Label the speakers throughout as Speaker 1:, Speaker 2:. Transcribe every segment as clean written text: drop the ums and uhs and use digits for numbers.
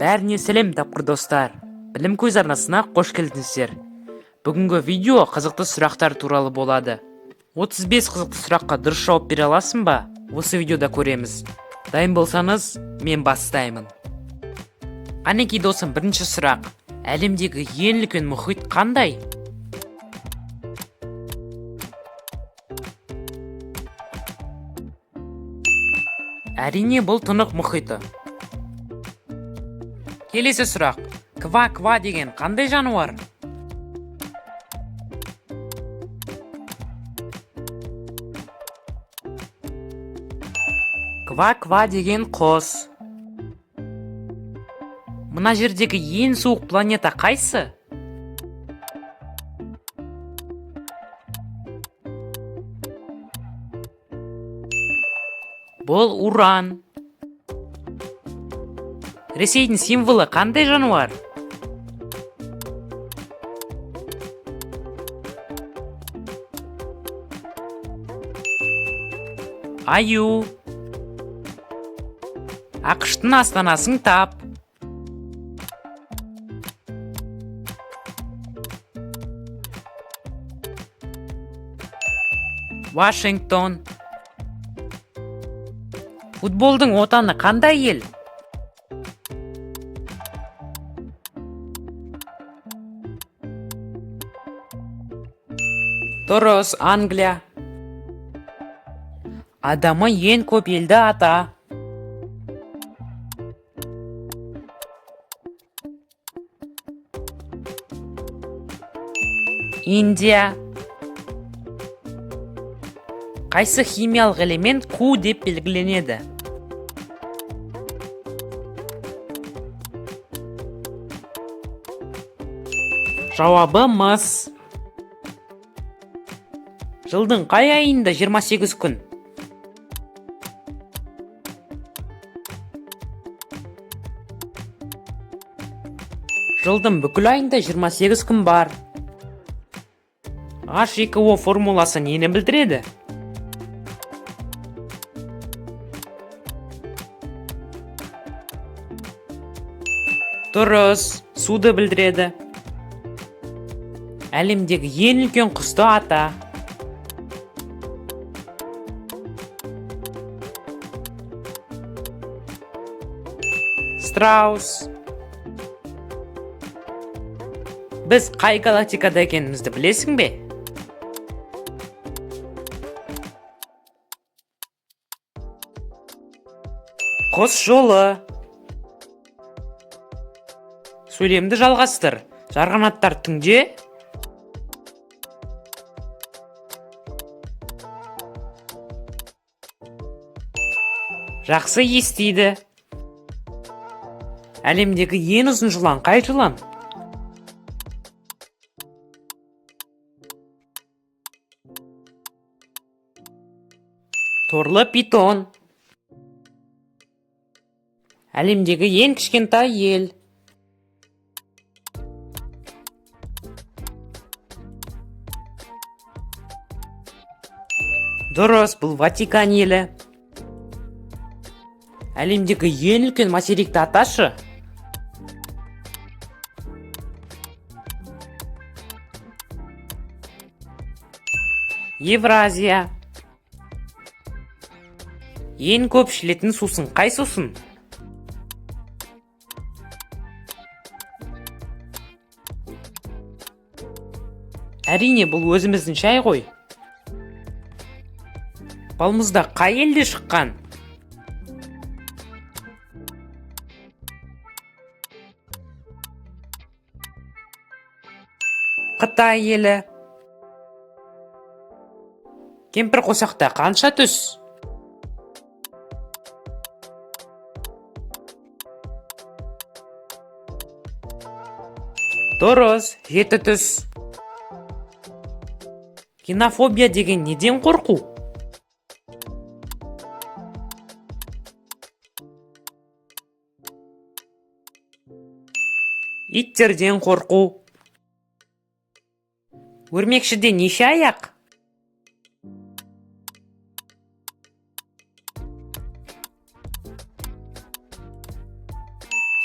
Speaker 1: Бәріне сәлем тапқыр достар. Білім көз арнасына қош келдіңіздер. Бүгінгі видео қызықты сұрақтар туралы болады. 35 қызықты сұраққа дұрыс жауап бере аласың ба? Осы видеода көреміз. Дайын болсаңыз, мен бастаймын. Қанекей досым, бірінші сұрақ. Әлемдегі ең үлкен мұхит қандай? Әрине, бұл Тынық мұхиты. Келесі сұрақ. Ква-ква деген қандай жануар? Ква-ква деген құс. Мына жердегі ең суық планета қайсы? Бұл Уран. Ресейдің символы қандай жануар? Аю. ақш-тың астанасын тап. Вашингтон. Футболдың отаны қандай ел? Дұрыс, Англия. Адамы ең көп елді ата. Индия. Қайсы химиялық элемент Q деп белгіленеді? Жауабы мыс. Жылдың қай айында 28 күн? Жылдың бүкіл айында 28 күн бар. H2O формуласы нені білдіреді? Дұрыс, суды білдіреді. Әлемдегі ең үлкен құсты ата. Страус. Біз қай галактикада екенімізді білесің бе? Құс жолы. Сөйлемді жалғастыр. Жарғанаттар түнде? Жақсы естиді. Әлемдегі ең ұзын жылан қай жылан? Торлы питон. Әлемдегі ең кішкентай ел? Дұрыс, бұл Ватикан елі. Әлемдегі ең үлкен материкті аташы? Евразия. Ең көп ішілетін сусын қай сусын? Әрине, бұл өзіміздің шай ғой. Балмұздақ қай елде шыққан? Қытай елі. Кемпір қосақта қанша түс? Дұрыс, 7 түс. Ксенофобия деген неден қорқу? Иттерден қорқу. Өрмекшіде неше аяқ?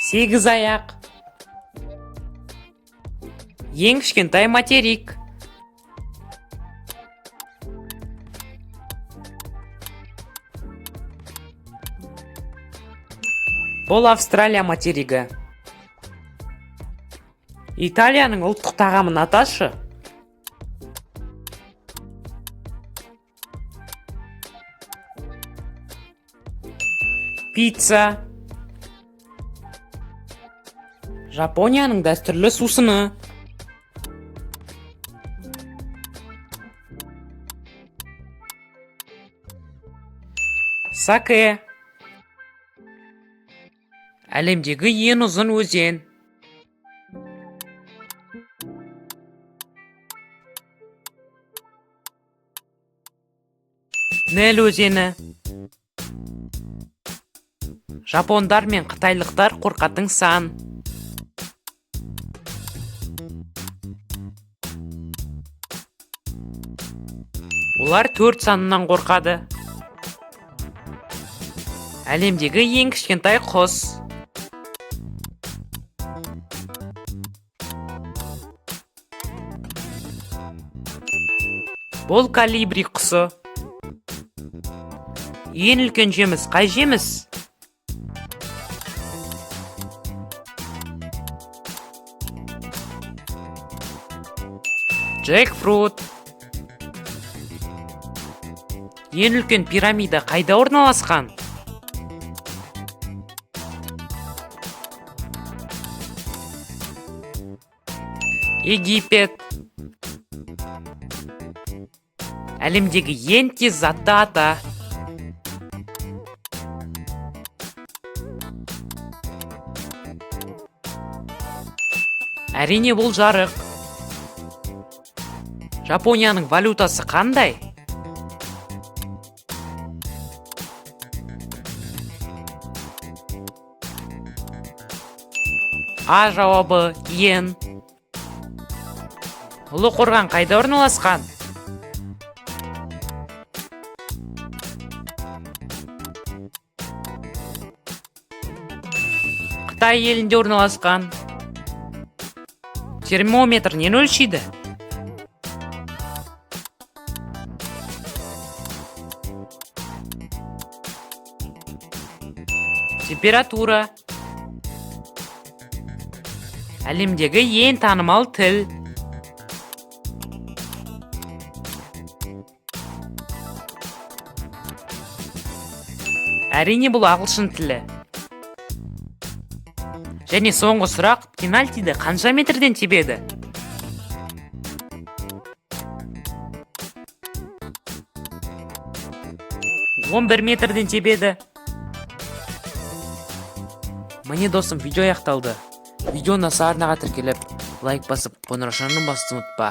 Speaker 1: Сегіз аяқ. Ең кішкентай материк. Бұл Австралия материгі. Италияның ұлттық тағамын аташы. Пицца. Жапонияның дәстүрлі сусыны. Саке. Әлемдегі ең ұзын өзен. Нил өзені. Жапондар мен қытайлықтар қорқатын сан. Олар 4 санынан қорқады. Әлемдегі ең кішкентай құс. Бұл калибри құсы. Ең үлкен жеміс қай жеміс? Джекфрут. Ең үлкен пирамида қайда орналасқан? Египет. Әлемдегі ең тез затты ата. Әрине бұл жарық. Жапонияның валютасы қандай? А жауабы йен. Ұлы қорған қайда орналасқан? Қытай елінде орналасқан. Термометр нені өлшейді? Температура. Әлемдегі ең танымал тіл. Әрине бұл ағылшын тілі. Және соңғы сұрақ, пенальтиді қанша метрден тебеді? Он 1 метрден тебеді. Міне досым, видео аяқталды. Видеоны арнаға тіркеліп, лайк басып, қоңыраушаны басуды ұмытпа.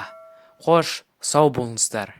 Speaker 1: Қош, сау болыңыздар.